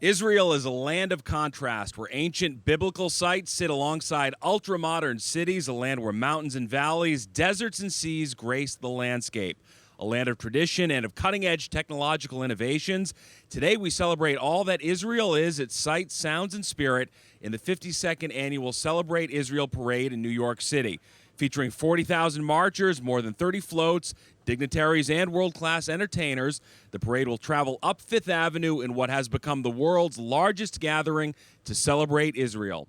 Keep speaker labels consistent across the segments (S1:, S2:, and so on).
S1: Israel is a land of contrast where ancient biblical sites sit alongside ultra-modern cities, a land where mountains and valleys, deserts and seas grace the landscape. A land of tradition and of cutting-edge technological innovations. Today we celebrate all that Israel is, its sights, sounds, and spirit in the 52nd annual Celebrate Israel Parade in New York City. Featuring 40,000 marchers, more than 30 floats, dignitaries, and world-class entertainers, the parade will travel up Fifth Avenue in what has become the world's largest gathering to celebrate Israel.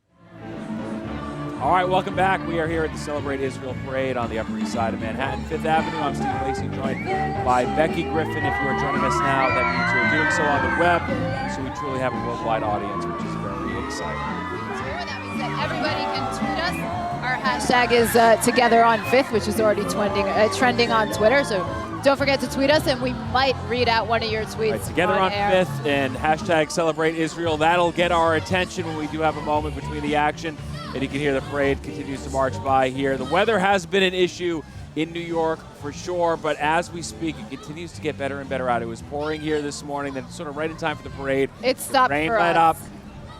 S1: All right, welcome back. We are here at the Celebrate Israel Parade on the Upper East Side of Manhattan, Fifth Avenue. I'm Steve Lacey, joined by Becky Griffin. If you are joining us now, that means you're doing so on the web, so we truly have a worldwide audience, which is very exciting.
S2: That means that everybody can tweet us. Our hashtag is Together on Fifth, which is already trending on Twitter. So don't forget to tweet us, and we might read out one of your tweets.
S1: Right, Together on
S2: air.
S1: Fifth and hashtag Celebrate Israel. That'll get our attention when we do have a moment between the action. And you can hear the parade continues to march by here. The weather has been an issue in New York for sure, but as we speak, it continues to get better and better out. It was pouring here this morning, then sort of right in time for the parade.
S2: It stopped
S1: Rain
S2: for
S1: let
S2: us.
S1: up,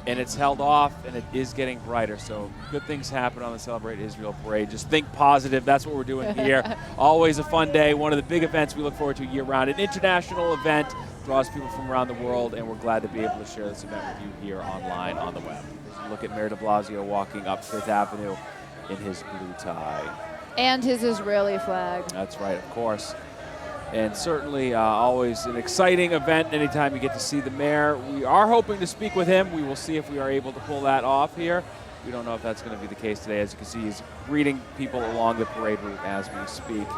S1: and it's held off, and it is getting brighter. So good things happen on the Celebrate Israel Parade. Just think positive. That's what we're doing here. Always a fun day. One of the big events we look forward to year-round. An international event draws people from around the world, and we're glad to be able to share this event with you here online on the web. Look at Mayor de Blasio walking up Fifth Avenue in his blue tie.
S2: And his Israeli flag.
S1: That's right, of course. And certainly always an exciting event anytime you get to see the mayor. We are hoping to speak with him. We will see if we are able to pull that off here. We don't know if that's going to be the case today. As you can see, he's greeting people along the parade route as we speak.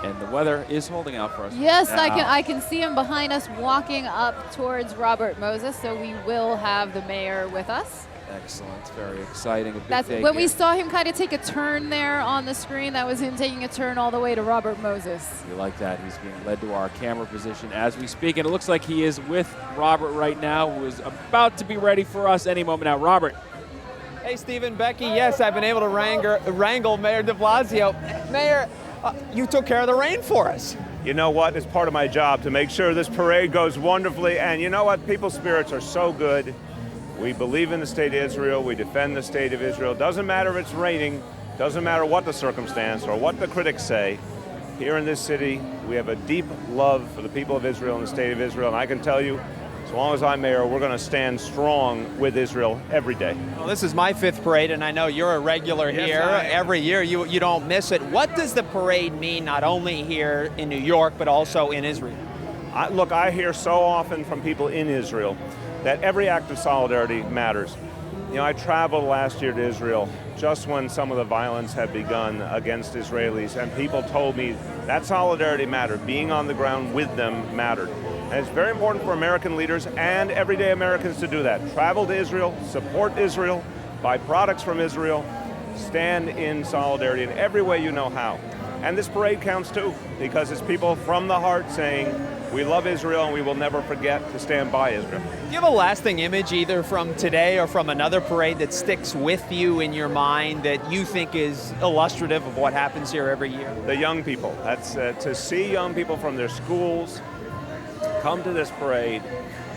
S1: And the weather is holding out for us.
S2: Yes, I can see him behind us walking up towards Robert Moses, so we will have the mayor with us.
S1: Excellent. Very exciting.
S2: That's when we saw him kind of take a turn there on the screen. That was him taking a turn all the way to Robert Moses.
S1: We like that. He's being led to our camera position as we speak, and it looks like he is with Robert right now, who is about to be ready for us any moment now. Robert.
S3: Hey, Stephen, Becky. Yes, I've been able to wrangle Mayor de Blasio. Mayor, you took care of the rain for us.
S4: You know what? It's part of my job to make sure this parade goes wonderfully. And you know what? People's spirits are so good. We believe in the state of Israel. We defend the state of Israel. Doesn't matter if it's raining. Doesn't matter what the circumstance or what the critics say. Here in this city, we have a deep love for the people of Israel and the state of Israel. And I can tell you, as long as I'm mayor, we're going to stand strong with Israel every day.
S3: Well, this is my fifth parade, and I know you're a regular here. Every year, you don't miss it. What does the parade mean, not only here in New York, but also in Israel?
S4: Look, I hear so often from people in Israel that every act of solidarity matters. You know, I traveled last year to Israel just when some of the violence had begun against Israelis, and people told me that solidarity mattered. Being on the ground with them mattered. And it's very important for American leaders and everyday Americans to do that. Travel to Israel, support Israel, buy products from Israel, stand in solidarity in every way you know how. And this parade counts too, because it's people from the heart saying, we love Israel and we will never forget to stand by Israel.
S3: Do you have a lasting image either from today or from another parade that sticks with you in your mind that you think is illustrative of what happens here every year?
S4: The young people. That's to see young people from their schools come to this parade,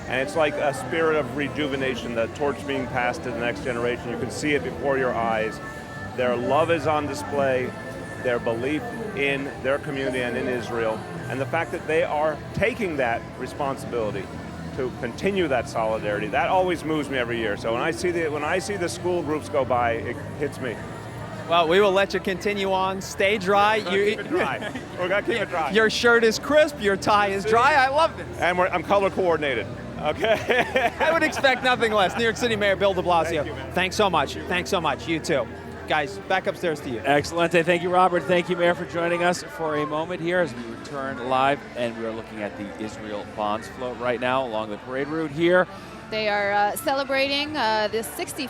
S4: and it's like a spirit of rejuvenation, the torch being passed to the next generation. You can see it before your eyes. Their love is on display, their belief in their community and in Israel, and the fact that they are taking that responsibility to continue that solidarity. That always moves me every year. So when I see the school groups go by, it hits me.
S3: Well, we will let you continue on. Stay dry.
S4: Keep it dry. We're gonna keep it dry.
S3: Your shirt is crisp. Your tie is dry. I love this.
S4: And I'm color coordinated. Okay.
S3: I would expect nothing less. New York City Mayor Bill de Blasio.
S4: Thank you, man.
S3: Thanks so much. Thanks so much. You too. Guys, back upstairs to you.
S1: Excellent. Thank you, Robert. Thank you, Mayor, for joining us for a moment here as we return live. And we are looking at the Israel Bonds float right now along the parade route here.
S2: They are celebrating the 65th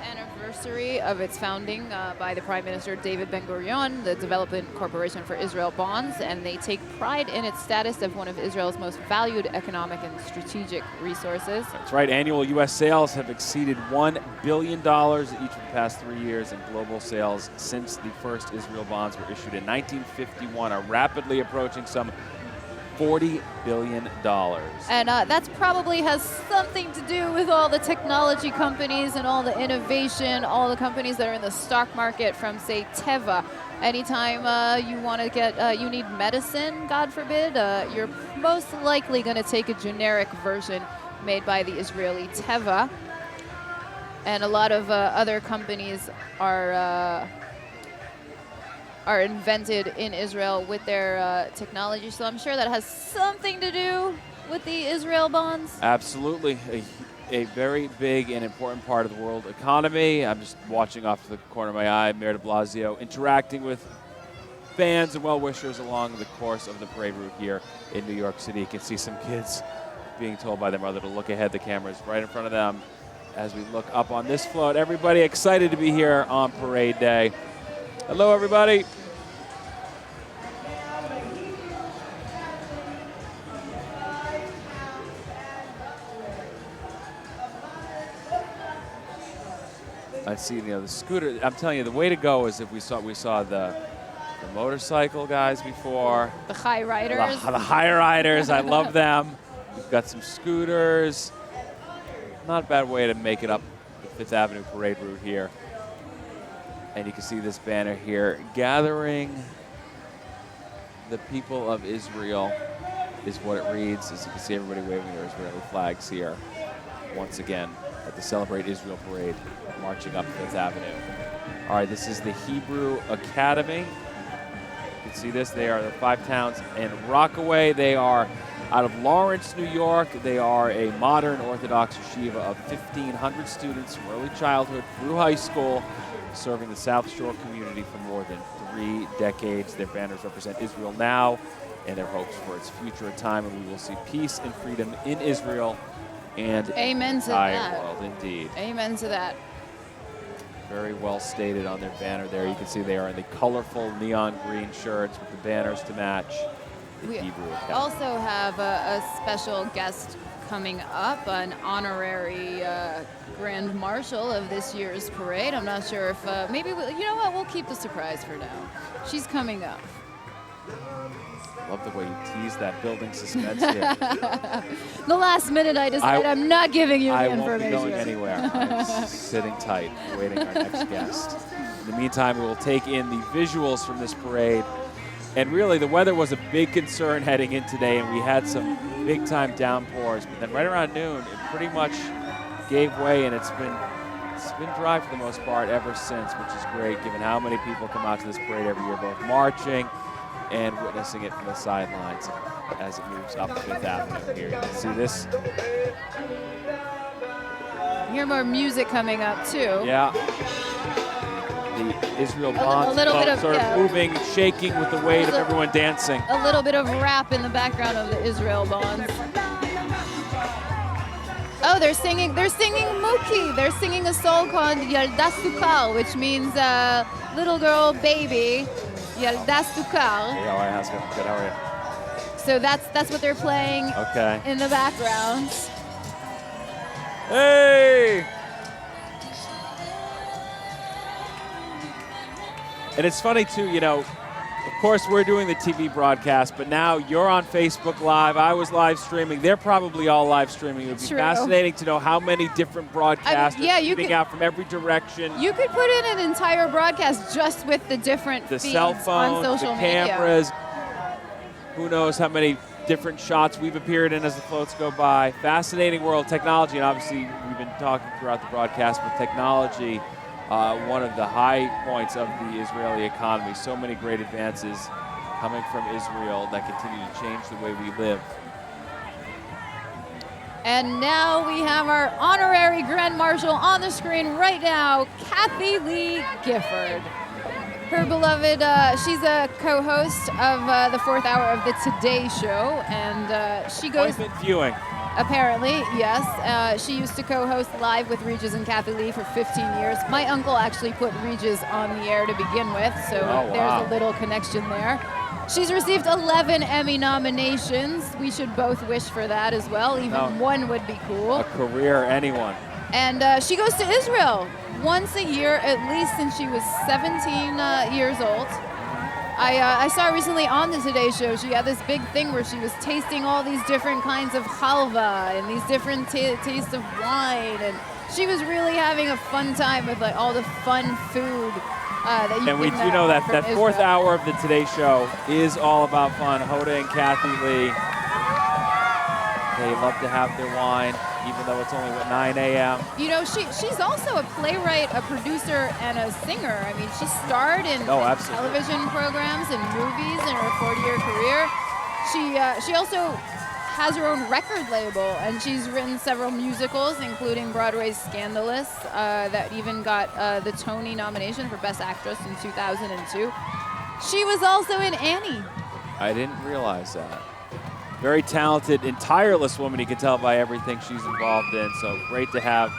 S2: anniversary of its founding by the Prime Minister David Ben-Gurion, the Development Corporation for Israel Bonds, and they take pride in its status of one of Israel's most valued economic and strategic resources.
S1: That's right. Annual U.S. sales have exceeded $1 billion each of the past 3 years, and global sales since the first Israel bonds were issued in 1951 are rapidly approaching some $40 billion.
S2: And that's probably has something to do with all the technology companies and all the innovation, all the companies that are in the stock market from, say, Teva. Anytime you want to get, you need medicine, God forbid, you're most likely going to take a generic version made by the Israeli Teva. And a lot of other companies are invented in Israel with their technology. So I'm sure that has something to do with the Israel bonds.
S1: Absolutely. A very big and important part of the world economy. I'm just watching off the corner of my eye, Mayor de Blasio interacting with fans and well-wishers along the course of the parade route here in New York City. You can see some kids being told by their mother to look ahead. The camera's right in front of them as we look up on this float. Everybody excited to be here on parade day. Hello, everybody. I see, the scooter. I'm telling you, the way to go is if we saw the motorcycle guys before.
S2: The high riders.
S1: The high riders. I love them. We've got some scooters. Not a bad way to make it up the Fifth Avenue parade route here. And you can see this banner here, gathering the people of Israel is what it reads. As you can see, everybody waving their Israeli flags here. Once again, at the Celebrate Israel parade, marching up Fifth Avenue. All right, this is the Hebrew Academy. You can see this. They are the 5 towns in Rockaway. They are out of Lawrence, New York. They are a modern Orthodox yeshiva of 1,500 students from early childhood through high school, serving the South Shore community for more than 3 decades. Their banners represent Israel now and their hopes for its future, a time when we will see peace and freedom in Israel and
S2: Amen to
S1: the entire
S2: that.
S1: world. Indeed.
S2: Amen to that.
S1: Very well stated on their banner there. You can see they are in the colorful neon green shirts with the banners to match the
S2: We
S1: Hebrew Academy.
S2: also have a special guest coming up, an honorary Grand Marshal of this year's parade. I'm not sure if, maybe, you know what, we'll keep the surprise for now. She's coming up.
S1: Love the way you tease that building suspense here.
S2: The last minute I decided I'm not giving you the
S1: I
S2: information.
S1: won't be going anywhere. I'm sitting tight, waiting our next guest. In the meantime, we will take in the visuals from this parade. And really, the weather was a big concern heading in today, and we had some big-time downpours. But then right around noon, it pretty much gave way, and it's been dry for the most part ever since, which is great, given how many people come out to this parade every year, both marching and witnessing it from the sidelines as it moves up Fifth Avenue here. You can see this.
S2: You hear more music coming up, too.
S1: Yeah. The Israel bonds
S2: little bit of,
S1: sort of
S2: yeah.
S1: moving, shaking with the weight of everyone dancing.
S2: A little bit of rap in the background of the Israel bonds. Oh, they're singing Muki. They're singing a song called Yalda Sukar, which means little girl, baby. Yalda Sukar.
S1: Hey, how are you? How's it going? Good, how are you?
S2: So that's what they're playing
S1: Okay.
S2: in the background.
S1: Hey! And it's funny, too, of course, we're doing the TV broadcast, but now you're on Facebook Live. I was live streaming. They're probably all live streaming. It would be
S2: True.
S1: fascinating to know how many different broadcasts
S2: yeah,
S1: are
S2: you
S1: shooting
S2: could-
S1: out from every direction.
S2: You could put in an entire broadcast just with the different
S1: The
S2: feeds
S1: cell
S2: on
S1: phones, the
S2: social media.
S1: cameras. Who knows how many different shots we've appeared in as the floats go by. Fascinating world technology, and obviously we've been talking throughout the broadcast, but technology, one of the high points of the Israeli economy. So many great advances coming from Israel that continue to change the way we live.
S2: And now we have our honorary Grand Marshal on the screen right now, Kathy Lee Gifford. Her beloved, she's a co-host of the 4th hour of the Today Show, and she goes...
S1: Appointment viewing.
S2: Apparently, yes. She used to co-host Live with Regis and Kathy Lee for 15 years. My uncle actually put Regis on the air to begin with, so there's a little connection there. She's received 11 Emmy nominations. We should both wish for that as well. Even one would be cool.
S1: A career, anyone.
S2: And she goes to Israel once a year, at least since she was 17 years old. I saw her recently on the Today Show. She had this big thing where she was tasting all these different kinds of halva and these different tastes of wine, and she was really having a fun time with like all the fun food that you
S1: And we
S2: can,
S1: do know that
S2: from
S1: that fourth
S2: Israel.
S1: hour of the Today Show is all about fun. Hoda and Kathy Lee, they love to have their wine, even though it's only, 9 a.m.?
S2: You know, she's also a playwright, a producer, and a singer. I mean, she starred in
S1: Absolutely.
S2: television programs and movies in her 40-year career. She also has her own record label, and she's written several musicals, including Broadway's Scandalous, that even got the Tony nomination for Best Actress in 2002. She was also in Annie.
S1: I didn't realize that. Very talented and tireless woman, you can tell by everything she's involved in. So great to have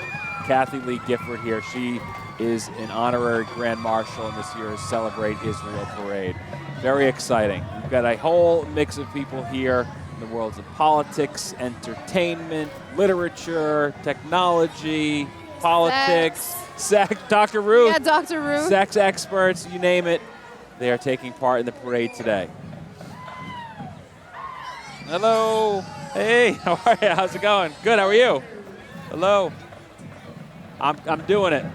S1: Kathy Lee Gifford here. She is an honorary Grand Marshal in this year's Celebrate Israel Parade. Very exciting. We've got a whole mix of people here in the worlds of politics, entertainment, literature, technology, politics, sex. Dr. Ruth.
S2: Yeah, Dr. Ruth.
S1: Sex experts, you name it. They are taking part in the parade today. Hello. Hey, how are you? How's it going? Good, how are you? Hello. I'm doing it.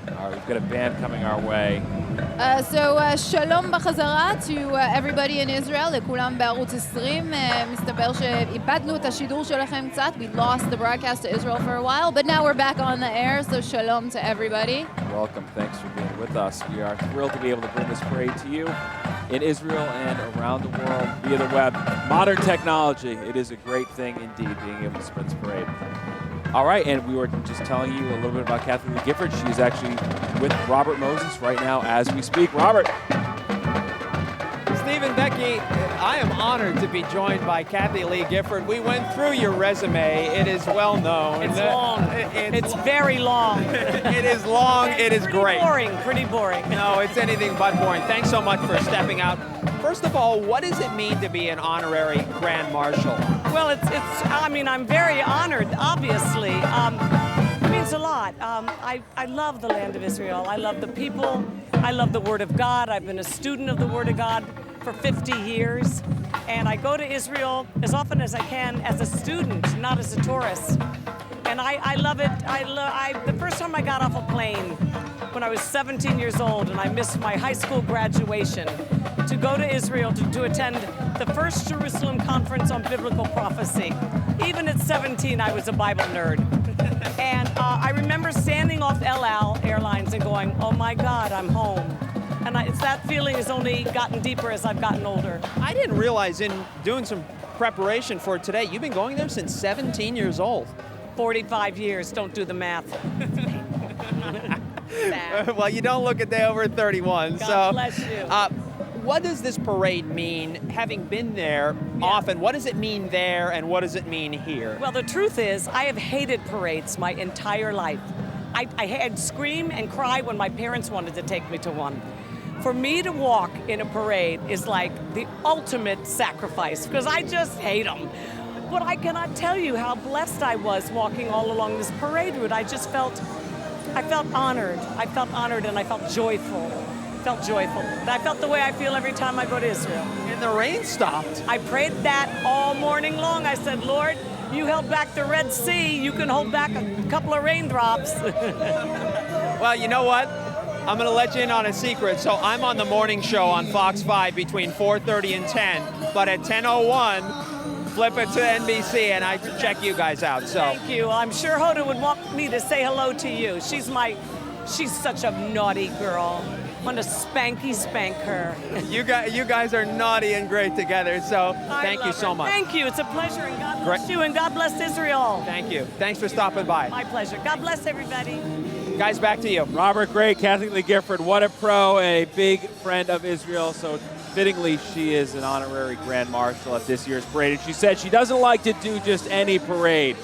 S1: All right, we've got a band coming our way.
S2: שלום בחזרה to everybody in Israel, לכולם בערוץ 20. מסתבר שאיבדנו את השידור שלכם קצת. We lost the broadcast to Israel for a while, but now we're back on the air, so shalom to everybody.
S1: Welcome. Thanks for being with us. We are thrilled to be able to bring this parade to you in Israel and around the world via the web. Modern technology. It is a great thing indeed being able to spread this parade. All right, and we were just telling you a little bit about Kathy Lee Gifford. She is actually with Robert Moses right now as we speak. Robert.
S3: Stephen, Becky, I am honored to be joined by Kathy Lee Gifford. We went through your resume. It is well known.
S5: It's long. It's very long.
S3: It is long. It is great.
S5: Pretty boring.
S3: No, it's anything but boring. Thanks so much for stepping out. First of all, what does it mean to be an honorary Grand Marshal?
S5: Well, I mean, I'm very honored, obviously. It means a lot. I love the land of Israel. I love the people. I love the Word of God. I've been a student of the Word of God for 50 years. And I go to Israel as often as I can as a student, not as a tourist. And I love it. The first time I got off a plane when I was 17 years old and I missed my high school graduation to go to Israel to attend the first Jerusalem conference on biblical prophecy. Even at 17, I was a Bible nerd. And I remember standing off El Al Airlines and going, oh my God, I'm home. And that feeling has only gotten deeper as I've gotten older.
S3: I didn't realize in doing some preparation for today, you've been going there since 17 years old.
S5: 45 years, don't do the math.
S3: Well, you don't look a day over 31.
S5: God bless you.
S3: What does this parade mean, having been there often? What does it mean there, and what does it mean here?
S5: Well, the truth is, I have hated parades my entire life. I had scream and cry when my parents wanted to take me to one. For me to walk in a parade is like the ultimate sacrifice, because I just hate them. But I cannot tell you how blessed I was walking all along this parade route. I felt honored. I felt honored and I felt joyful. I felt the way I feel every time I go to Israel.
S3: And the rain stopped.
S5: I prayed that all morning long. I said, Lord, you held back the Red Sea. You can hold back a couple of raindrops.
S3: Well, you know what? I'm going to let you in on a secret. So I'm on the morning show on Fox 5 between 4:30 and 10. But at 10:01, flip it to NBC and I check you guys out. So
S5: Thank you. I'm sure Hoda would want me to say hello to you. She's such a naughty girl. I want to spank her.
S3: you guys are naughty and great together. So thank you so much.
S5: Thank you. It's a pleasure, and God bless you, and God bless Israel.
S3: Thank you. Thanks for stopping by.
S5: My pleasure. God bless everybody.
S3: Guys, back to you.
S1: Robert, great. Kathy Lee Gifford, what a pro, a big friend of Israel. So fittingly, she is an honorary Grand Marshal at this year's parade. And she said she doesn't like to do just any parade,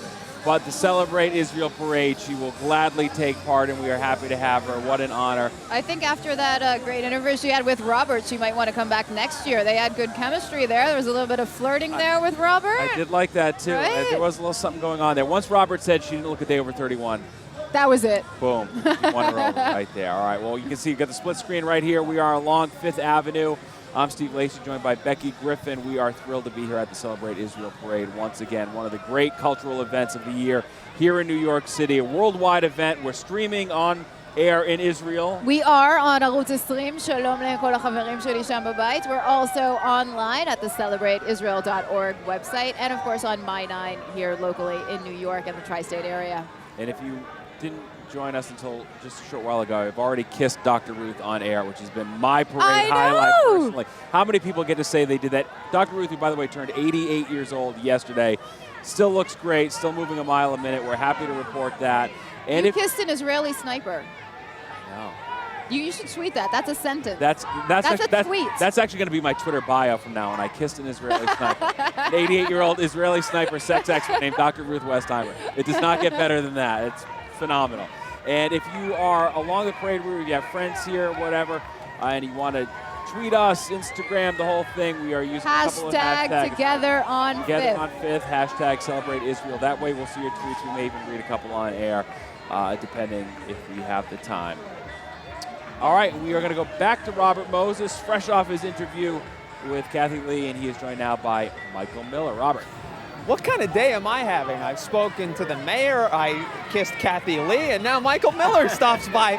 S1: but the Celebrate Israel Parade, she will gladly take part, and we are happy to have her. What an honor.
S2: I think after that great interview she had with Robert, she might want to come back next year. They had good chemistry there. There was a little bit of flirting there with Robert.
S1: I did like that, too.
S2: Right?
S1: There was a little something going on there. Once Robert said she didn't look a day over 31.
S2: That was it.
S1: Boom. You won her over right there. All right. Well, you can see you got the split screen right here. We are along 5th Avenue. I'm Steve Lacey, joined by Becky Griffin. We are thrilled to be here at the Celebrate Israel Parade once again, one of the great cultural events of the year here in New York City, a worldwide event. We're streaming on air in Israel.
S2: We are on ערוץ 20. שלום לכל החברים שלי שם בבית. We're also online at the celebrateisrael.org website and of course on My 9 here locally in New York and the tri-state area.
S1: And if you didn't join us until just a short while ago, I've already kissed Dr. Ruth on air, which has been my parade highlight personally. How many people get to say they did that? Dr. Ruth, who, by the way, turned 88 years old yesterday, still looks great, still moving a mile a minute. We're happy to report that. And
S2: you kissed an Israeli sniper.
S1: No.
S2: You should tweet that. That's a sentence.
S1: That's
S2: a tweet.
S1: That's actually going to be my Twitter bio from now on. I kissed an Israeli sniper. An 88-year-old Israeli sniper sex expert named Dr. Ruth Westheimer. It does not get better than that. It's phenomenal. And if you are along the parade route, you have friends here, whatever, and you want to tweet us, Instagram, the whole thing, we are using a couple of hashtags.
S2: Together on 5th.
S1: Together on 5th, hashtag Celebrate Israel. That way we'll see your tweets. We may even read a couple on air, depending if we have the time. All right, we are going to go back to Robert Moses, fresh off his interview with Kathy Lee, and he is joined now by Michael Miller. Robert.
S3: What kind of day am I having? I've spoken to the mayor, I kissed Kathy Lee, and now Michael Miller stops by.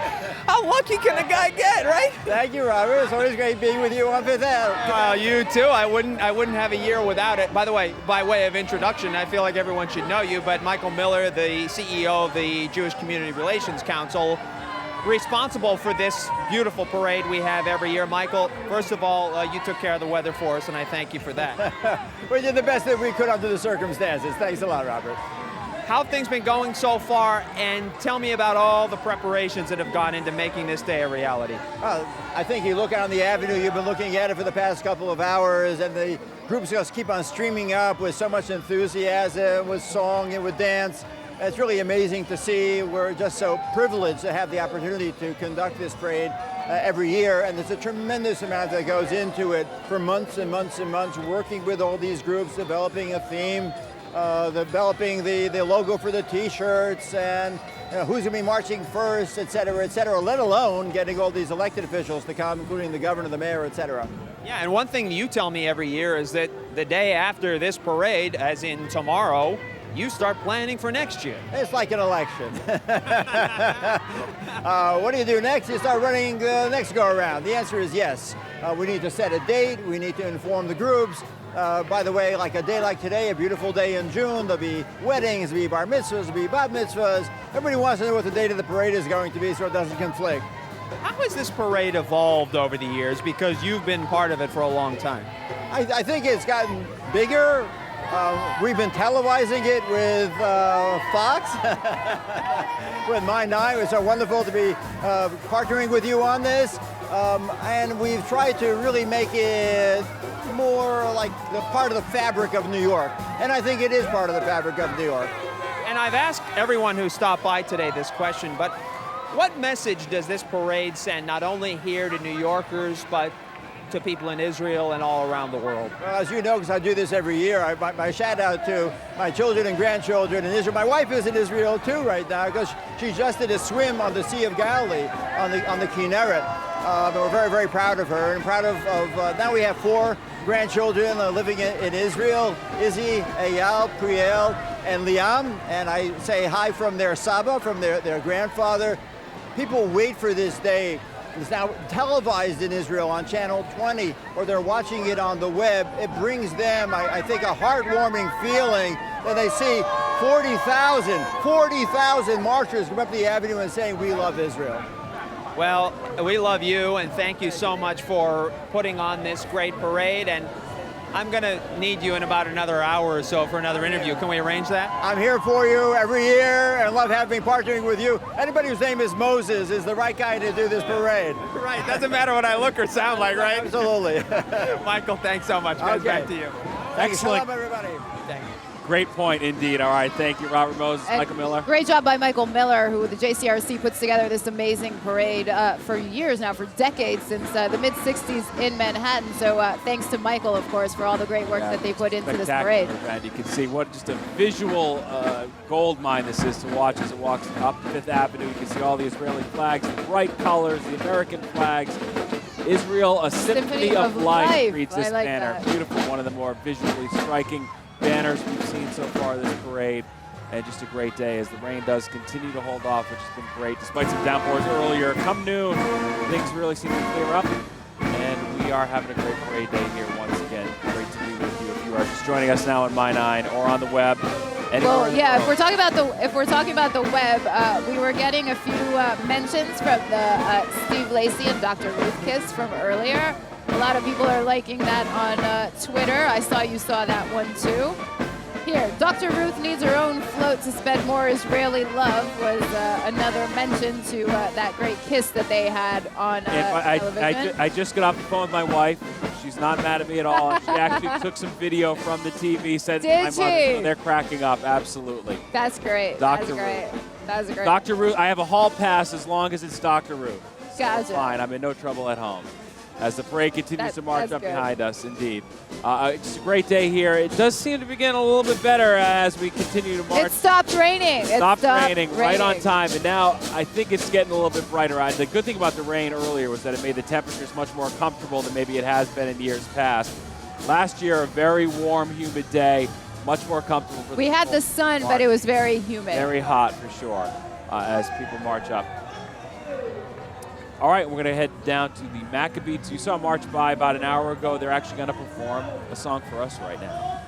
S3: How lucky can a guy get, right?
S6: Thank you, Robert. It's always great being with you on 5th Ave.
S3: You too. I wouldn't have a year without it. By the way, by way of introduction, I feel like everyone should know you, but Michael Miller, the CEO of the Jewish Community Relations Council, responsible for this beautiful parade we have every year. Michael, first of all, you took care of the weather for us, and I thank you for that.
S6: We did the best that we could under the circumstances. Thanks a lot, Robert.
S3: How have things been going so far, and tell me about all the preparations that have gone into making this day a reality.
S6: I think you look out on the avenue, you've been looking at it for the past couple of hours, and the groups just keep on streaming up with so much enthusiasm, with song and with dance. It's really amazing to see. We're just so privileged to have the opportunity to conduct this parade every year, and there's a tremendous amount that goes into it for months and months and months, working with all these groups, developing a theme, developing the logo for the T-shirts, and who's going to be marching first, et cetera, let alone getting all these elected officials to come, including the governor, the mayor, et cetera.
S3: Yeah, and one thing you tell me every year is that the day after this parade, as in tomorrow, you start planning for next year.
S6: It's like an election. What do you do next? You start running the next go-around. The answer is yes. We need to set a date. We need to inform the groups. By the way, like a day like today, a beautiful day in June, there'll be weddings, there'll be bar mitzvahs, there'll be bat mitzvahs. Everybody wants to know what the date of the parade is going to be so it doesn't conflict.
S3: How has this parade evolved over the years? Because you've been part of it for a long time.
S6: I think it's gotten bigger. We've been televising it with Fox, with My 9. It's so wonderful to be partnering with you on this. And we've tried to really make it more like the part of the fabric of New York. And I think it is part of the fabric of New York.
S3: And I've asked everyone who stopped by today this question, but what message does this parade send not only here to New Yorkers, but to people in Israel and all around the world?
S6: Well, as you know, because I do this every year, my shout out to my children and grandchildren in Israel. My wife is in Israel too right now because she just did a swim on the Sea of Galilee on the Kinneret. But we're very, very proud of her, and proud of now we have 4 grandchildren living in Israel, Izzy, Eyal, Priel, and Liam. And I say hi from their Saba, from their grandfather. People wait for this day. It's now televised in Israel on Channel 20, or they're watching it on the web. It brings them, I think, a heartwarming feeling that they see 40,000 marchers come up the avenue and saying, "We love Israel."
S3: Well, we love you, and thank you so much for putting on this great parade. And I'm going to need you in about another hour or so for another interview. Can we arrange that?
S6: I'm here for you every year and love having partnering with you. Anybody whose name is Moses is the right guy to do this parade.
S3: Right. Doesn't matter what I look or sound like, right?
S6: Absolutely.
S3: Michael, thanks so much. Guys,
S6: Okay.
S3: back to you.
S6: Excellent.
S1: Excellent.
S6: Shalom, everybody.
S3: Thank you.
S1: Great point, indeed. All right, thank you, Robert Moses,
S2: And
S1: Michael Miller.
S2: Great job by Michael Miller, who the JCRC puts together this amazing parade for years now, for decades, since the mid-'60s in Manhattan. So thanks to Michael, of course, for all the great work that they put into this parade.
S1: And you can see what just a visual gold mine this is to watch as it walks up Fifth Avenue. You can see all the Israeli flags, the bright colors, the American flags. Israel, a symphony of life reads this banner.
S2: That.
S1: Beautiful, one of the more visually striking banners we've seen so far this parade. And just a great day as the rain does continue to hold off, which has been great. Despite some downpours earlier, come noon, things really seem to clear up. And we are having a great parade day here once again. Great to be with you if you are just joining us now on My 9 or on the web.
S2: Well, yeah. If we're talking about the web, we were getting a few mentions from the Steve Lacy and Dr. Ruth Kiss from earlier. A lot of people are liking that on Twitter. I saw you saw that one too. Here, Dr. Ruth needs her own float to spread more Israeli love was another mention to that great kiss that they had on television.
S1: I just got off the phone with my wife. She's not mad at me at all. She actually took some video from the TV, sent it to my mother. So they're cracking up, absolutely.
S2: That's great.
S1: Dr.
S2: That's great.
S1: Ruth.
S2: That's great.
S1: Dr. Ruth, I have a hall pass as long as it's Dr. Ruth.
S2: Gotcha.
S1: So fine, I'm in no trouble at home. As the parade continues to march up behind us, indeed. It's a great day here. It does seem to be getting a little bit better as we continue to march.
S2: It stopped raining.
S1: It stopped raining right on time, and now I think it's getting a little bit brighter. The good thing about the rain earlier was that it made the temperatures much more comfortable than maybe it has been in years past. Last year, a very warm, humid day, much more comfortable for
S2: We had the sun, but it was very humid.
S1: Very hot for sure as people march up. All right, we're going to head down to the Maccabees. You saw march by about an hour ago. They're actually going to perform a song for us right now.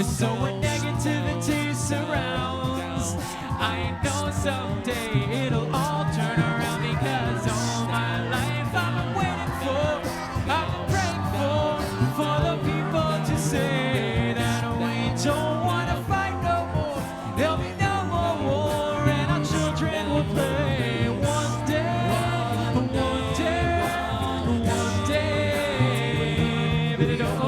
S7: So when negativity surrounds, I know someday it'll all turn around, because all my life I've been waiting for, I've been praying for the people to say that we don't want to fight no more, there'll be no more war, and our children will play one day, one day, one day, but it don't.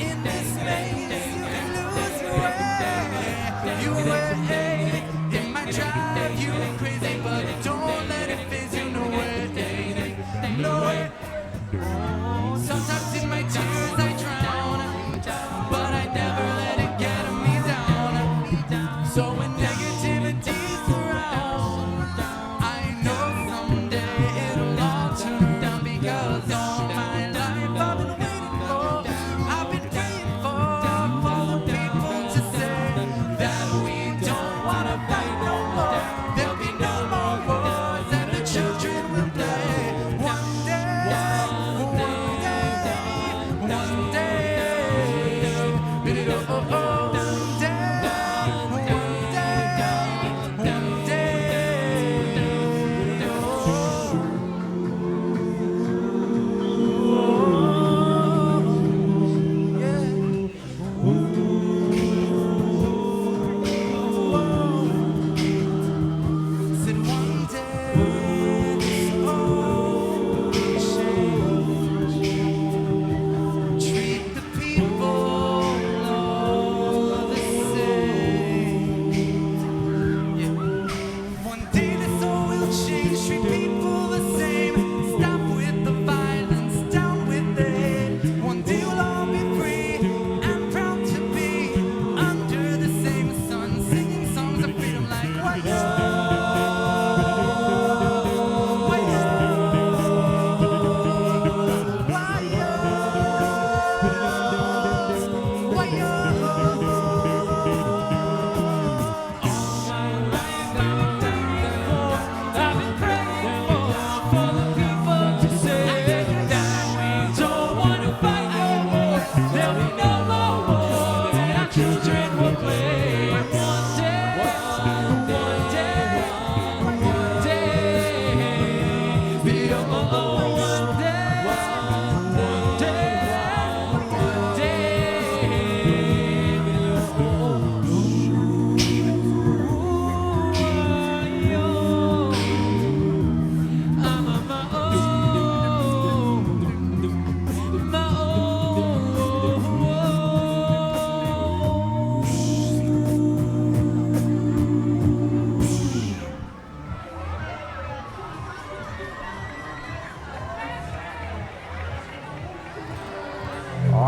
S7: In this maze, you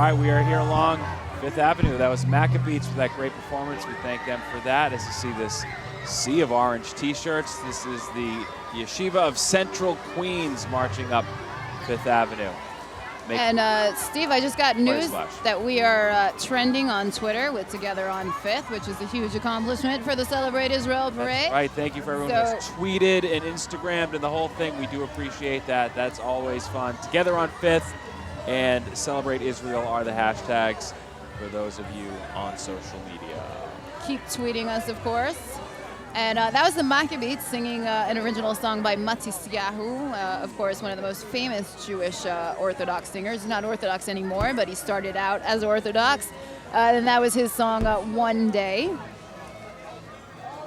S1: right, we are here along Fifth Avenue. That was Maccabees for that great performance. We thank them for that. As you see this sea of orange T-shirts, this is the Yeshiva of Central Queens marching up Fifth Avenue.
S2: And Steve, I just got news
S1: splash.
S2: that we are trending on Twitter with Together on Fifth, which is a huge accomplishment for the Celebrate Israel Parade.
S1: That's right. Thank you for everyone who's tweeted and Instagrammed and the whole thing. We do appreciate that. That's always fun. Together on Fifth and Celebrate Israel are the hashtags for those of you on social media.
S2: Keep tweeting us, of course. And that was the Maccabees singing an original song by Matisyahu, of course, one of the most famous Jewish Orthodox singers. He's not Orthodox anymore, but he started out as Orthodox. And that was his song, One Day.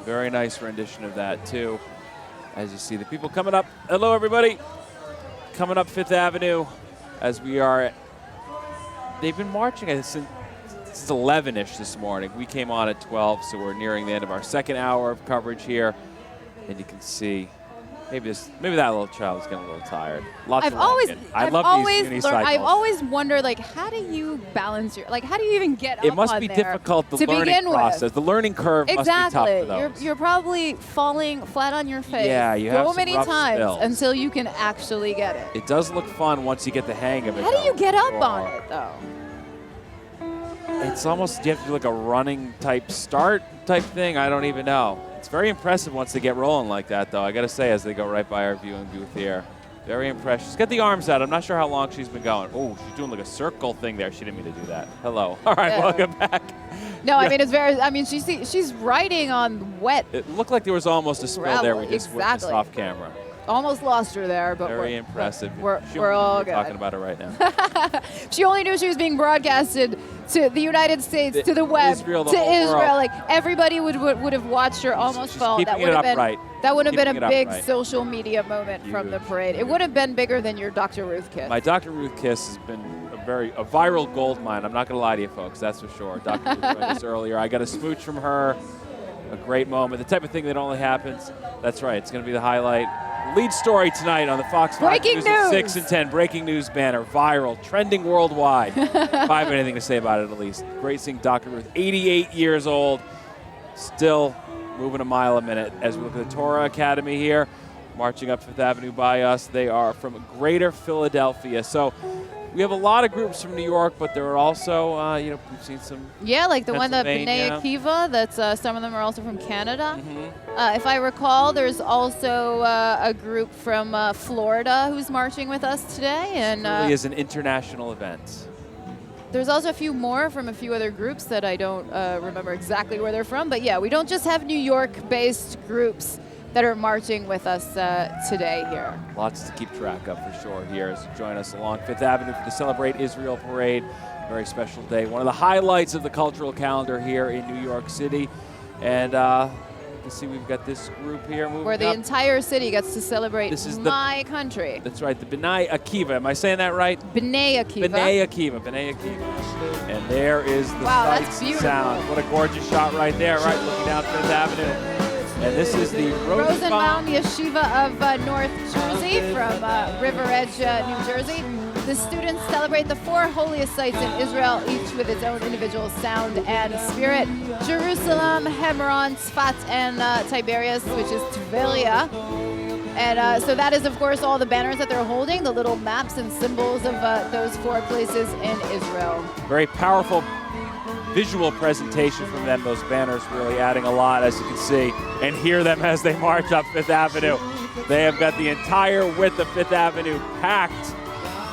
S1: Very nice rendition of that, too. As you see the people coming up. Hello, everybody. Coming up Fifth Avenue as we are. They've been marching since 11-ish this morning. We came on at 12, so we're nearing the end of our second hour of coverage here. And you can see maybe that little child is getting a little tired. Lots of walking. I love these unicycles.
S2: I've always wondered, like, how do you balance how do you even get up on there?
S1: It must be difficult, the learning process. The learning curve must be tough for those.
S2: You're probably falling flat on your face
S1: you have
S2: so
S1: some
S2: many
S1: rough
S2: times
S1: spills
S2: until you can actually get it.
S1: It does look fun once you get the hang of it.
S2: How do you get up on it, though?
S1: It's almost, you have to do like a running type start type thing. I don't even know. It's very impressive once they get rolling like that, though. I got to say, as they go right by our viewing booth here. Very impressed. She's got the arms out. I'm not sure how long she's been going. Oh, she's doing like a circle thing there. She didn't mean to do that. Hello. All right, welcome back.
S2: No, I mean, it's very, she's riding on wet.
S1: It looked like there was almost a spill
S2: gravel.
S1: there. We just witnessed off camera.
S2: Almost lost her there, but
S1: very impressive.
S2: We're all good.
S1: Talking about her right now.
S2: She only knew she was being broadcasted to the United States, to the web,
S1: Israel,
S2: to Israel. Like everybody would have watched her almost fall. That would have been that would have been a big social media moment from the parade. It would have been bigger than your Dr. Ruth kiss.
S1: My Dr. Ruth kiss has been a viral gold mine. I'm not going to lie to you, folks. That's for sure. Dr. Ruth read this earlier. I got a smooch from her. A great moment. The type of thing that only happens. That's right. It's going to be the highlight. Lead story tonight on the Fox 5 News at 6 and 10. Breaking news banner, viral, trending worldwide. If I have anything to say about it, at least. Great seeing Dr. Ruth, 88 years old, still moving a mile a minute. As we look at the Torah Academy here, marching up Fifth Avenue by us. They are from Greater Philadelphia. So we have a lot of groups from New York, but there are also, we've seen some.
S2: Yeah, like the one that B'nai Akiva. That's some of them are also from Canada.
S1: Mm-hmm.
S2: If I recall, there's also a group from Florida who's marching with us today, and
S1: it really is an international event.
S2: There's also a few more from a few other groups that I don't remember exactly where they're from. But yeah, we don't just have New York-based groups that are marching with us today here.
S1: Lots to keep track of for sure here as you join us along Fifth Avenue for the Celebrate Israel Parade. A very special day. One of the highlights of the cultural calendar here in New York City. And you can see we've got this group here moving
S2: where the
S1: up.
S2: Entire city gets to celebrate my country.
S1: That's right, the B'nai Akiva. Am I saying that right?
S2: B'nai Akiva.
S1: B'nai Akiva. And there is the sights and sound. What a gorgeous shot right there, right looking down Fifth Avenue. And this is the
S2: Rosenbaum Yeshiva of North Jersey from River Edge, New Jersey. The students celebrate the 4 holiest sites in Israel, each with its own individual sound and spirit. Jerusalem, Hebron, Tzfat, and Tiberias, which is Tveria. And so that is, of course, all the banners that they're holding, the little maps and symbols of those 4 places in Israel.
S1: Very powerful visual presentation from them. Those banners really adding a lot, as you can see, and hear them as they march up Fifth Avenue. They have got the entire width of Fifth Avenue packed.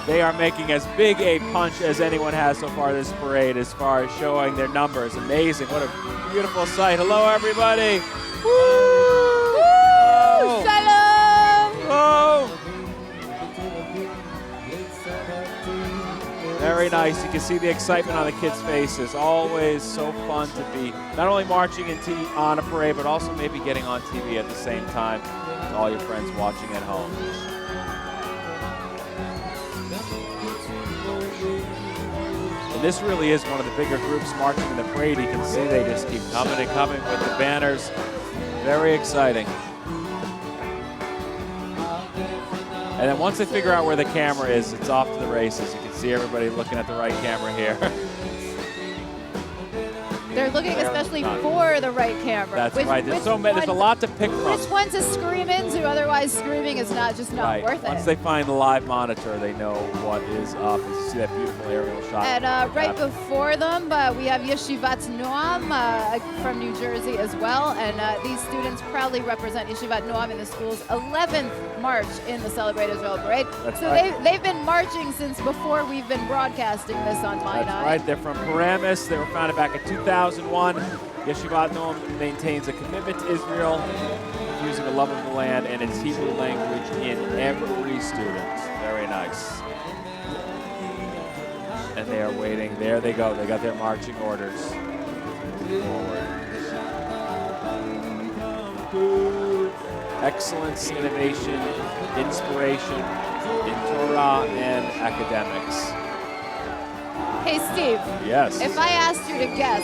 S1: They are making as big a punch as anyone has so far this parade as far as showing their numbers. Amazing. What a beautiful sight. Hello, everybody. Woo!
S2: Woo! Shalom!
S1: Whoa! Very nice. You can see the excitement on the kids' faces. Always so fun to be not only marching on a parade, but also maybe getting on TV at the same time with all your friends watching at home. And this really is one of the bigger groups marching in the parade. You can see they just keep coming and coming with the banners. Very exciting. And then once they figure out where the camera is, it's off to the races. You can see everybody looking at the right camera here.
S2: They're looking especially for the right camera.
S1: That's right. There's so many. There's a lot to pick from.
S2: Which one to scream into? Otherwise, screaming is not
S1: Right.
S2: worth
S1: Once
S2: it.
S1: they find the live monitor, they know what is up. You see that beautiful aerial shot.
S2: And right before them, we have Yeshivat Noam from New Jersey as well. And these students proudly represent Yeshivat Noam in the school's 11th march in the Celebrate Israel Parade.
S1: That's
S2: so
S1: right.
S2: they've been marching since before we've been broadcasting this on My
S1: That's
S2: Night.
S1: right. They're from Paramus. They were founded back in 2001. Yeshivat Noam maintains a commitment to Israel, using a love of the land and its Hebrew language in every student. Very nice. And they are waiting. There they go. They got their marching orders. Forward. Excellence, innovation, inspiration in Torah and academics.
S2: Hey, Steve.
S1: Yes.
S2: If I asked you to guess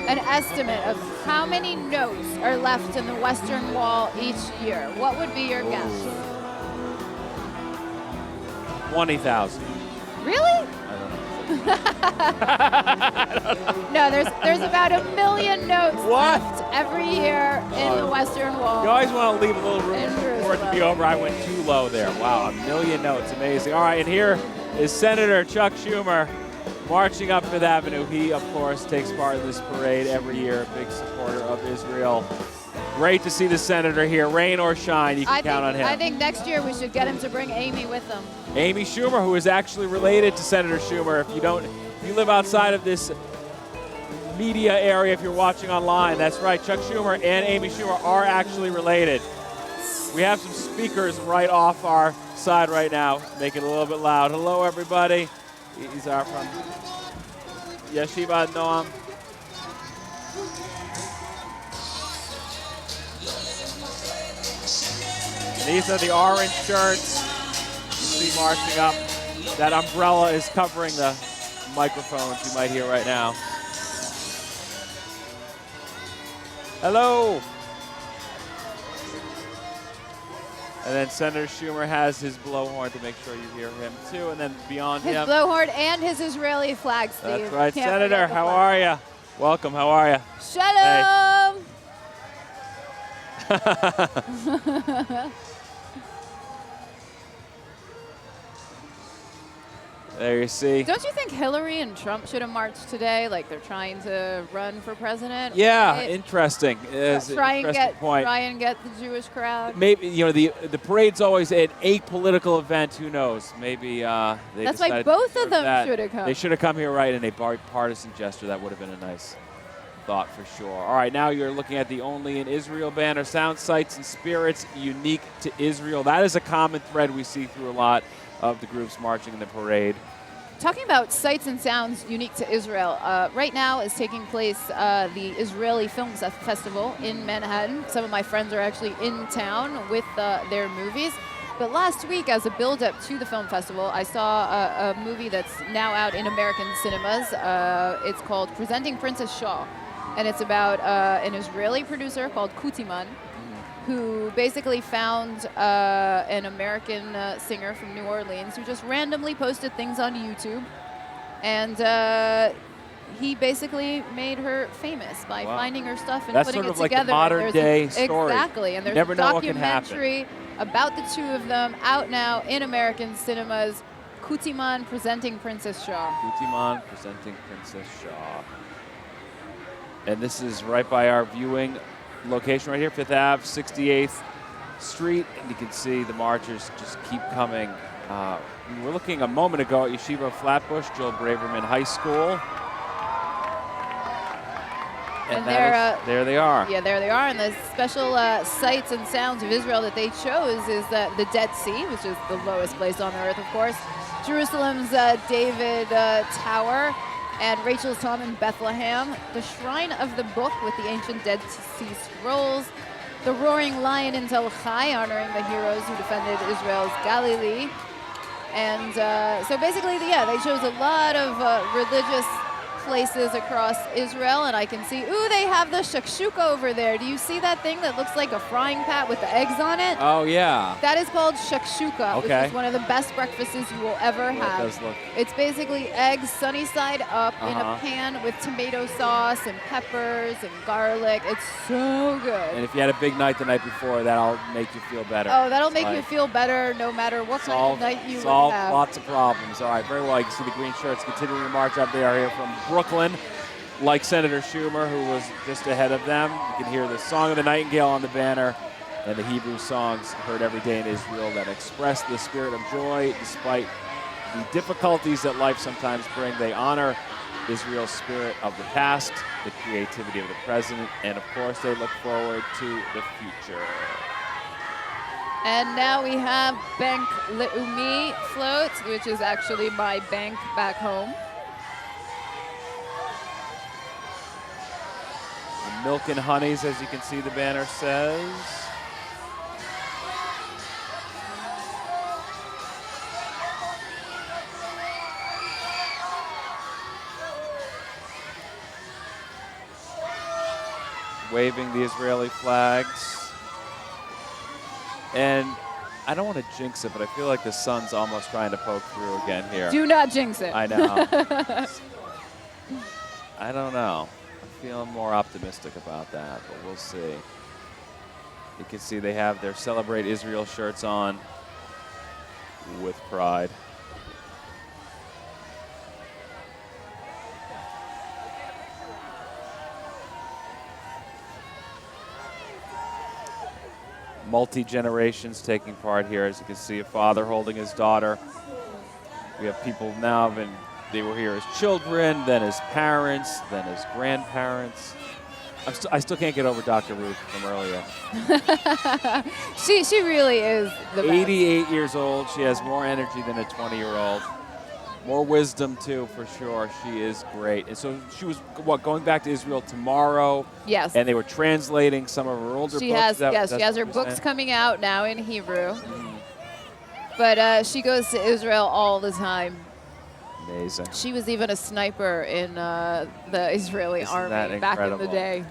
S2: an estimate of how many notes are left in the Western Wall each year, what would be your guess?
S1: 20,000.
S2: Really?
S1: I don't know.
S2: No, there's about 1 million notes
S1: What?
S2: left every year in the Western Wall.
S1: You always want to leave a little room
S2: In
S1: for it to be
S2: Jerusalem.
S1: over. I went too low there. Wow, 1 million notes. Amazing. All right, and here is Senator Chuck Schumer marching up Fifth Avenue. He, of course, takes part in this parade every year, a big supporter of Israel. Great to see the senator here. Rain or shine, you can count on him.
S2: I think next year we should get him to bring Amy with him.
S1: Amy Schumer, who is actually related to Senator Schumer. If you live outside of this media area, if you're watching online, that's right. Chuck Schumer and Amy Schumer are actually related. We have some speakers right off our side right now. Make it a little bit loud. Hello, everybody. These are from Yeshivat Noam. These are the orange shirts. You see marching up. That umbrella is covering the microphones you might hear right now. Hello. And then Senator Schumer has his blowhorn to make sure you hear him too. And then beyond
S2: His
S1: him.
S2: blowhorn and his Israeli flag, Steve.
S1: That's right.
S2: Can't
S1: Senator,
S2: forget the
S1: how
S2: flag.
S1: are you? Welcome. How are you?
S2: Shalom.
S1: There you see.
S2: Don't you think Hillary and Trump should have marched today? Like they're trying to run for president?
S1: Yeah,
S2: right?
S1: interesting. It's an
S2: Try and
S1: interesting point.
S2: get the Jewish crowd.
S1: Maybe the parade's always an apolitical event. Who knows? Maybe they
S2: That's why
S1: decided
S2: both
S1: to
S2: of them
S1: that.
S2: should have come.
S1: They should have come here, right? In a bipartisan gesture, that would have been a nice thought for sure. All right, now you're looking at the Only in Israel banner. Sound, sights, and spirits unique to Israel. That is a common thread we see through a lot of the groups marching in the parade.
S2: Talking about sights and sounds unique to Israel, right now is taking place the Israeli Film Festival in Manhattan. Some of my friends are actually in town with their movies. But last week, as a build-up to the film festival, I saw a movie that's now out in American cinemas. It's called Presenting Princess Shaw. And it's about an Israeli producer called Kutiman, who basically found an American singer from New Orleans who just randomly posted things on YouTube. And he basically made her famous by finding her stuff and
S1: That's
S2: putting
S1: sort
S2: it
S1: of like the
S2: together. And
S1: modern
S2: there's
S1: day story.
S2: Exactly. And
S1: You
S2: there's
S1: never
S2: a
S1: know what can happen.
S2: documentary about the two of them out now in American cinemas. Kutiman presenting Princess Shaw.
S1: Kutiman presenting Princess Shaw. And this is right by our viewing location right here, 5th Ave, 68th Street. And you can see the marchers just keep coming. We were looking a moment ago at Yeshiva Flatbush, Joel Braverman High School. And there they are.
S2: Yeah, there they are. And the special sights and sounds of Israel that they chose is the Dead Sea, which is the lowest place on the earth, of course. Jerusalem's David Tower, and Rachel's Tomb in Bethlehem. The Shrine of the Book with the ancient Dead Sea Scrolls. The Roaring Lion in Tel Chai, honoring the heroes who defended Israel's Galilee. And so basically, they chose a lot of religious places across Israel, and I can see, ooh, they have the shakshuka over there. Do you see that thing that looks like a frying pan with the eggs on it?
S1: Oh, yeah.
S2: That is called shakshuka, which
S1: Okay.
S2: is one of the best breakfasts you will ever
S1: Well, it
S2: have.
S1: does look-
S2: It's basically eggs sunny side up in
S1: Uh-huh.
S2: a pan with tomato sauce and peppers and garlic. It's so good.
S1: And if you had a big night the night before, that'll make you feel better.
S2: Oh, that'll
S1: It's
S2: make you
S1: like-
S2: feel better no matter what kind
S1: Solve,
S2: of night you would
S1: solve
S2: have.
S1: lots of problems. All right, very well. You can see the green shirts continuing to march up. They are here from Brooklyn, like Senator Schumer, who was just ahead of them. You can hear the Song of the Nightingale on the banner and the Hebrew songs heard every day in Israel that express the spirit of joy despite the difficulties that life sometimes bring. They honor Israel's spirit of the past, the creativity of the present, and of course they look forward to the future.
S2: And now we have Bank Leumi float, which is actually my bank back home.
S1: The Milk and Honeys, as you can see the banner says. Waving the Israeli flags. And I don't want to jinx it, but I feel like the sun's almost trying to poke through again here.
S2: Do not jinx it.
S1: I know. I don't know. I'm feeling more optimistic about that, but we'll see. You can see they have their Celebrate Israel shirts on with pride. Multi-generations taking part here. As you can see, a father holding his daughter. We have people now, they were here as children, then as parents, then as grandparents. I still can't get over Dr. Ruth from earlier.
S2: She really is the best.
S1: 88 years old. She has more energy than a 20-year-old. More wisdom, too, for sure. She is great. And so she was, going back to Israel tomorrow?
S2: Yes.
S1: And they were translating some of her older
S2: She
S1: books?
S2: has,
S1: That's
S2: she has her
S1: what you're
S2: books
S1: saying?
S2: coming out now in Hebrew. But she goes to Israel all the time.
S1: Amazing.
S2: She was even a sniper in the Israeli
S1: Isn't that
S2: army back in the
S1: incredible?
S2: day.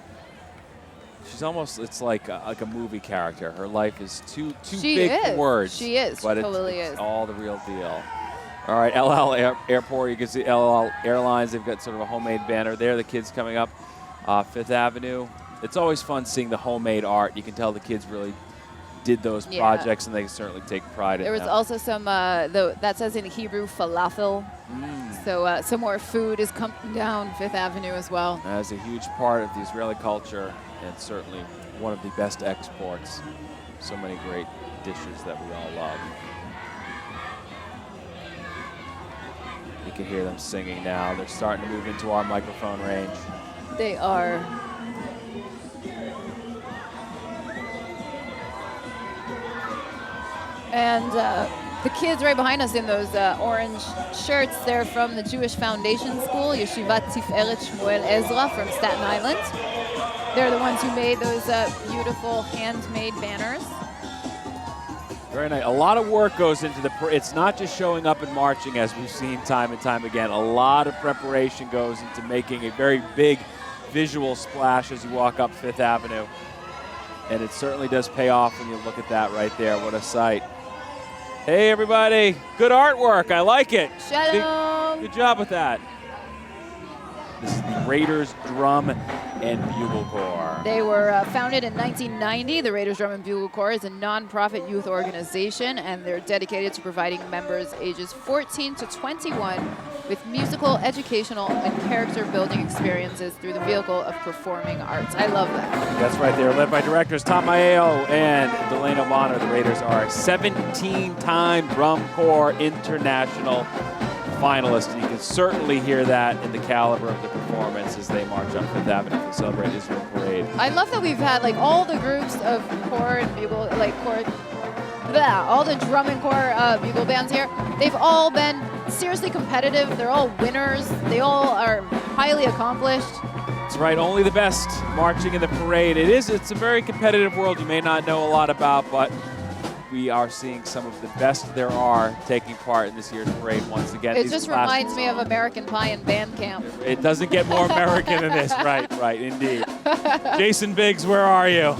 S1: She's almost, it's like a movie character. Her life is too
S2: She
S1: big
S2: is.
S1: for words.
S2: She is.
S1: But
S2: She totally
S1: it's
S2: is.
S1: all the real deal. All right, El Al Airport, you can see El Al Airlines. They've got sort of a homemade banner there. The kids coming up Fifth Avenue. It's always fun seeing the homemade art. You can tell the kids really did those
S2: Yeah.
S1: projects, and they certainly take pride in
S2: There was
S1: them.
S2: also some, that says in Hebrew, falafel. So some more food is coming down Fifth Avenue as well.
S1: That is a huge part of the Israeli culture, and certainly one of the best exports. So many great dishes that we all love. You can hear them singing now. They're starting to move into our microphone range.
S2: They are. And the kids right behind us in those orange shirts, they're from the Jewish Foundation School, Yeshivat Tiferet Shmuel Ezra from Staten Island. They're the ones who made those beautiful handmade banners.
S1: Very nice. A lot of work goes into it's not just showing up and marching, as we've seen time and time again. A lot of preparation goes into making a very big visual splash as you walk up Fifth Avenue. And it certainly does pay off when you look at that right there. What a sight. Hey, everybody. Good artwork. I like it.
S2: Shalom.
S1: Good job with that. This is the Raiders Drum and Bugle Corps.
S2: They were founded in 1990. The Raiders Drum and Bugle Corps is a nonprofit youth organization, and they're dedicated to providing members ages 14 to 21 with musical, educational, and character-building experiences through the vehicle of performing arts. I love that.
S1: That's right. They're led by directors Tom Maeo and Delano Bonner. The Raiders are a 17-time Drum Corps International finalist, and you can certainly hear that in the caliber of the performance as they march up Fifth Avenue to celebrate Israel Parade.
S2: I love that we've had like all the groups of corps and bugle, like corps, all the drum and corps bugle bands here. They've all been seriously competitive. They're all winners. They all are highly accomplished.
S1: That's right. Only the best marching in the parade. It's a very competitive world you may not know a lot about, but we are seeing some of the best there are taking part in this year's parade once again.
S2: It
S1: These
S2: just
S1: classic
S2: reminds me of
S1: songs.
S2: American Pie and band camp.
S1: It doesn't get more American than this. Right, indeed. Jason Biggs, where are you?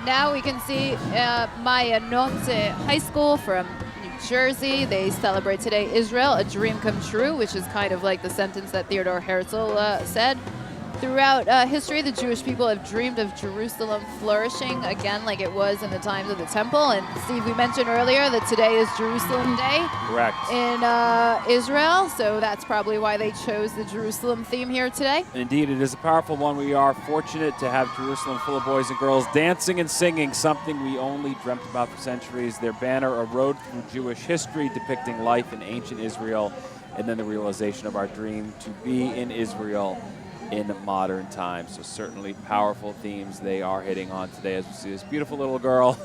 S2: Now we can see Mayanote High School from New Jersey. They celebrate today Israel, a dream come true, which is kind of like the sentence that Theodore Herzl said. Throughout history, the Jewish people have dreamed of Jerusalem flourishing again like it was in the times of the temple. And Steve, we mentioned earlier that today is Jerusalem Day.
S1: Correct.
S2: In Israel, so that's probably why they chose the Jerusalem theme here today.
S1: Indeed, it is a powerful one. We are fortunate to have Jerusalem full of boys and girls dancing and singing, something we only dreamt about for centuries. Their banner, a road through Jewish history, depicting life in ancient Israel, and then the realization of our dream to be in Israel in modern times. So certainly powerful themes they are hitting on today as we see this beautiful little girl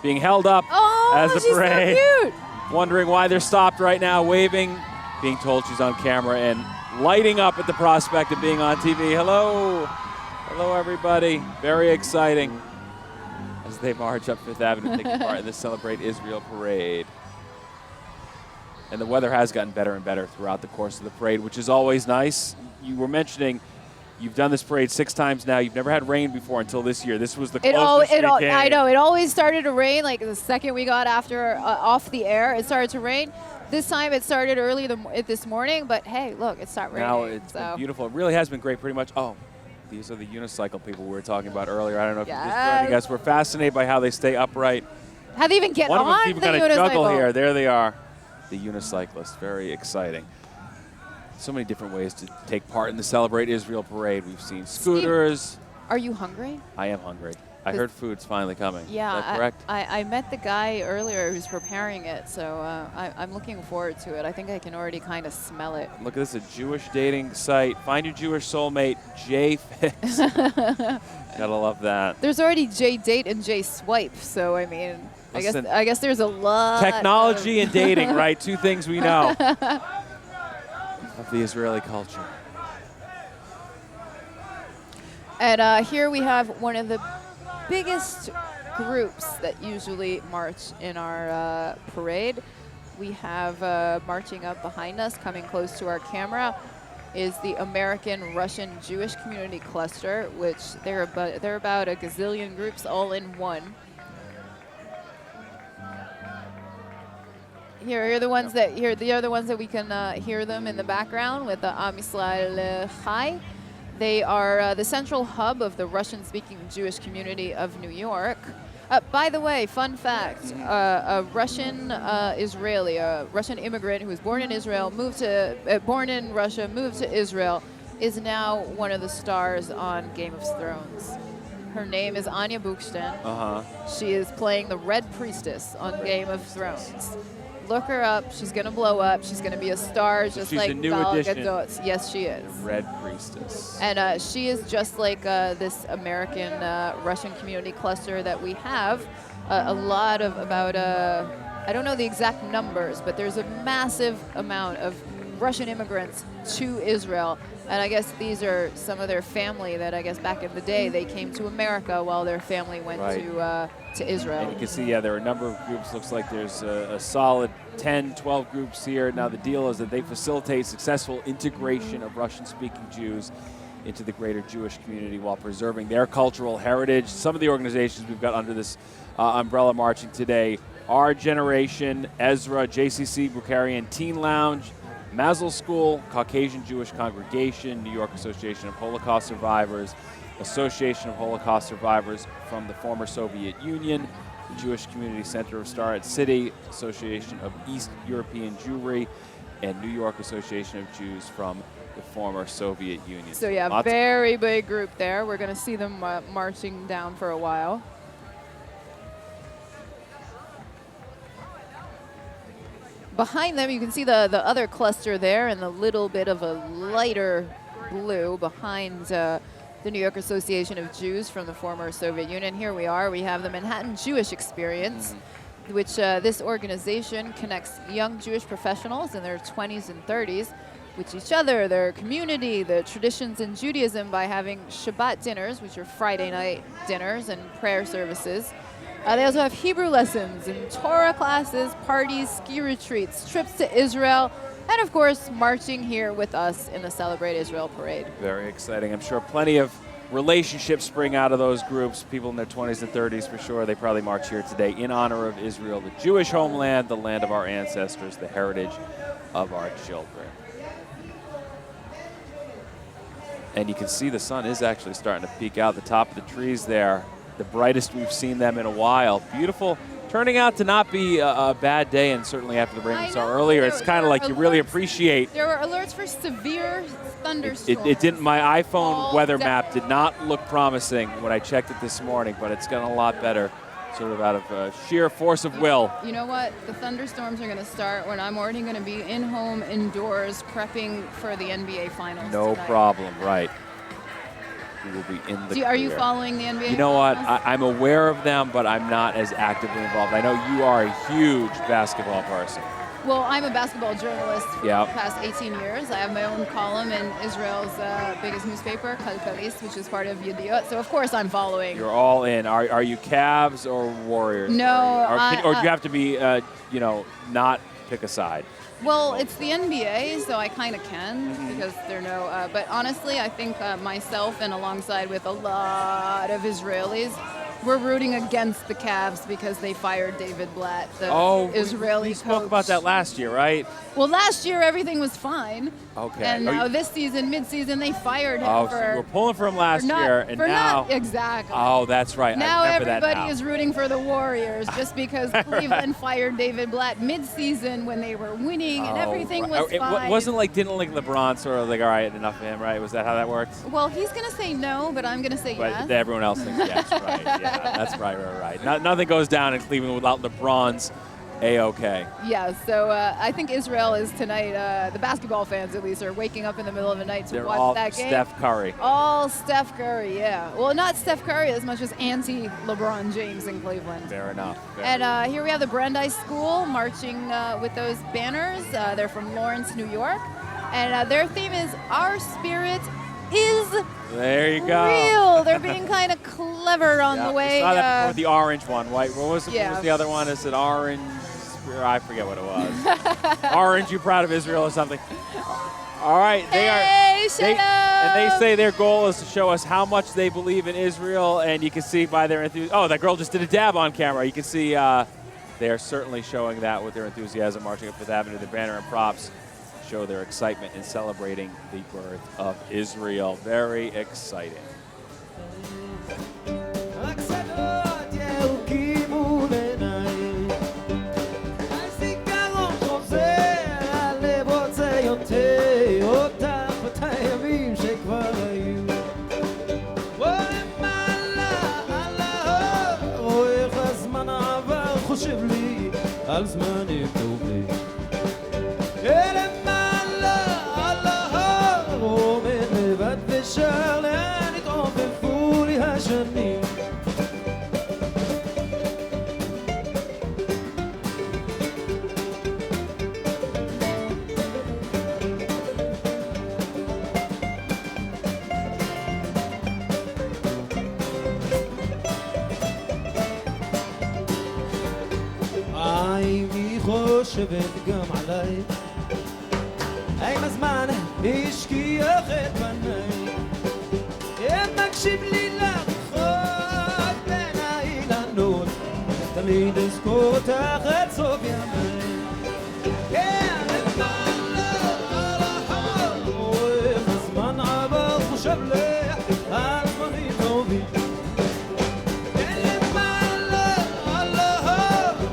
S1: being held up as a parade.
S2: So cute.
S1: Wondering why they're stopped right now, waving, being told she's on camera, and lighting up at the prospect of being on TV. Hello. Hello, everybody. Very exciting as they march up Fifth Avenue taking part in the Celebrate Israel parade. And the weather has gotten better and better throughout the course of the parade, which is always nice. You were mentioning you've done this parade 6 times now. You've never had rain before until this year. This was the closest we came.
S2: I know. It always started to rain like the second we got after off the air. It started to rain. This time it started early this morning, but hey, look, it stopped raining.
S1: Now it's been beautiful. It really has been great pretty much. Oh, these are the unicycle people we were talking about earlier. I don't know if you're just joining us. We're fascinated by how they stay upright.
S2: How they even get on the unicycle.
S1: One of them even got a juggle here. There they are. The unicyclists. Very exciting. So many different ways to take part in the Celebrate Israel parade. We've seen scooters.
S2: Steve, are you hungry?
S1: I am hungry. I heard food's finally coming.
S2: Yeah,
S1: is that correct?
S2: I met the guy earlier who's preparing it, so I'm looking forward to it. I think I can already kind of smell it.
S1: Look at this, a Jewish dating site. Find your Jewish soulmate, J-Fix. Gotta love that.
S2: There's already J-Date and J-Swipe, so I mean,
S1: Listen,
S2: I guess there's a lot.
S1: Technology and dating, right? 2 things we know of the Israeli culture.
S2: And here we have one of the biggest groups that usually march in our parade. We have marching up behind us, coming close to our camera, is the American Russian Jewish Community Cluster, which they're about a gazillion groups all in one. Here are the ones that we can hear them in the background with the Am Yisrael Chai. They are the central hub of the Russian-speaking Jewish community of New York. By the way, fun fact, a Russian Israeli, a Russian immigrant who was born in Israel, born in Russia, moved to Israel, is now one of the stars on Game of Thrones. Her name is Anya Buchstein. She is playing the Red Priestess on Game of Thrones. Look her up. She's going to blow up. She's going to be a star, just
S1: she's
S2: like
S1: a new
S2: Gal
S1: addition.
S2: Gadot. Yes, she is.
S1: Red Priestess.
S2: And she is just like this American Russian community cluster that we have. A lot of about, I don't know the exact numbers, but there's a massive amount of Russian immigrants to Israel. And I guess these are some of their family that I guess back in the day they came to America while their family went to Israel.
S1: And you can see, there are a number of groups. Looks like there's a solid 10, 12 groups here. Now the deal is that they facilitate successful integration of Russian-speaking Jews into the greater Jewish community while preserving their cultural heritage. Some of the organizations we've got under this umbrella marching today: Our Generation, Ezra, JCC, Bukharian Teen Lounge, Mazel School, Caucasian Jewish Congregation, New York Association of Holocaust Survivors, Association of Holocaust Survivors from the former Soviet Union, the Jewish Community Center of Starrett City, Association of East European Jewry, and New York Association of Jews from the former Soviet Union.
S2: So yeah, very big group there. We're going to see them marching down for a while. Behind them, you can see the other cluster there and the little bit of a lighter blue behind the New York Association of Jews from the former Soviet Union. Here we are. We have the Manhattan Jewish Experience, which this organization connects young Jewish professionals in their 20s and 30s with each other, their community, the traditions in Judaism by having Shabbat dinners, which are Friday night dinners and prayer services. They also have Hebrew lessons and Torah classes, parties, ski retreats, trips to Israel, and of course, marching here with us in the Celebrate Israel Parade.
S1: Very exciting. I'm sure plenty of relationships spring out of those groups, people in their 20s and 30s for sure. They probably march here today in honor of Israel, the Jewish homeland, the land of our ancestors, the heritage of our children. And you can see the sun is actually starting to peek out the top of the trees there. The brightest we've seen them in a while. Beautiful. Turning out to not be a bad day, and certainly after the rain we saw earlier, it's kind of like you really appreciate.
S2: There were alerts for severe thunderstorms.
S1: It didn't. My iPhone weather map did not look promising when I checked it this morning, but it's gotten a lot better, sort of out of sheer force of will.
S2: You know what? The thunderstorms are going to start when I'm already going to be in-home, indoors, prepping for the NBA Finals
S1: No
S2: tonight.
S1: problem, right. We will be in the
S2: Are you
S1: clear.
S2: Following the NBA
S1: You know what?
S2: Finals?
S1: I'm aware of them, but I'm not as actively involved. I know you are a huge basketball person.
S2: Well, I'm a basketball journalist for
S1: Yeah.
S2: the past 18 years. I have my own column in Israel's biggest newspaper, Kalkalis, which is part of Yediot. So, of course, I'm following.
S1: You're all in. Are you Cavs or Warriors?
S2: No,
S1: Or do you have to be, not pick a side?
S2: Well, it's the NBA, so I kind of can
S1: Mm-hmm.
S2: because there are no. But honestly, I think myself and alongside with a lot of Israelis, we're rooting against the Cavs because they fired David Blatt, the Israeli
S1: we
S2: coach.
S1: spoke about that last year, right?
S2: Well, last year everything was fine.
S1: Okay.
S2: And now this season, mid-season, they fired him
S1: Oh,
S2: for.
S1: so we're pulling from last year, and now.
S2: Exactly.
S1: Oh, that's right.
S2: Now
S1: I remember
S2: everybody
S1: that now.
S2: is rooting for the Warriors just because Cleveland fired David Blatt mid-season when they were winning and everything was
S1: It
S2: fine.
S1: wasn't didn't LeBron sort of like, all right, enough of him, right? Was that how that worked?
S2: Well, he's going to say no, but I'm going to say
S1: But
S2: yes.
S1: everyone else thinks yes, right? Yeah, that's right. Nothing goes down in Cleveland without LeBron's A-OK.
S2: Yeah, so I think Israel is tonight, the basketball fans at least, are waking up in the middle of the night to
S1: They're
S2: watch
S1: all
S2: that game.
S1: Steph Curry.
S2: All Steph Curry, yeah. Well, not Steph Curry as much as anti-LeBron James in Cleveland.
S1: Fair enough.
S2: And here we have the Brandeis School marching with those banners. They're from Lawrence, New York. And their theme is Our Spirit is
S1: There you go.
S2: Real. They're being kind of clever on the way.
S1: I saw that before, the orange one. What was
S2: Yeah.
S1: the other one? Is it orange? I forget what it was. Orange, you proud of Israel or something? All right, they
S2: Hey,
S1: and they say their goal is to show us how much they believe in Israel, and you can see by their enthusiasm. Oh, that girl just did a dab on camera. You can see they are certainly showing that with their enthusiasm, marching up Fifth Avenue. The banner and props show their excitement in celebrating the birth of Israel. Very exciting.
S7: חושב לי על זמנים טובים. למען על ההר עומד לבד ושר, לאן התעופפו לי השנים. האם היא חושבת גם עליי? האם הזמן השכיח את פניי? אם מקשיב לי לרוחות בין האילנות, תמיד אזכור אותך עד סוף ימיי. כן, למען על ההר רואה הזמן עבר, חושב לי על זמנים טובים.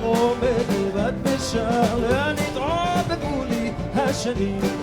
S7: עומד לבד ושר, לאן התעופפו לי השנים.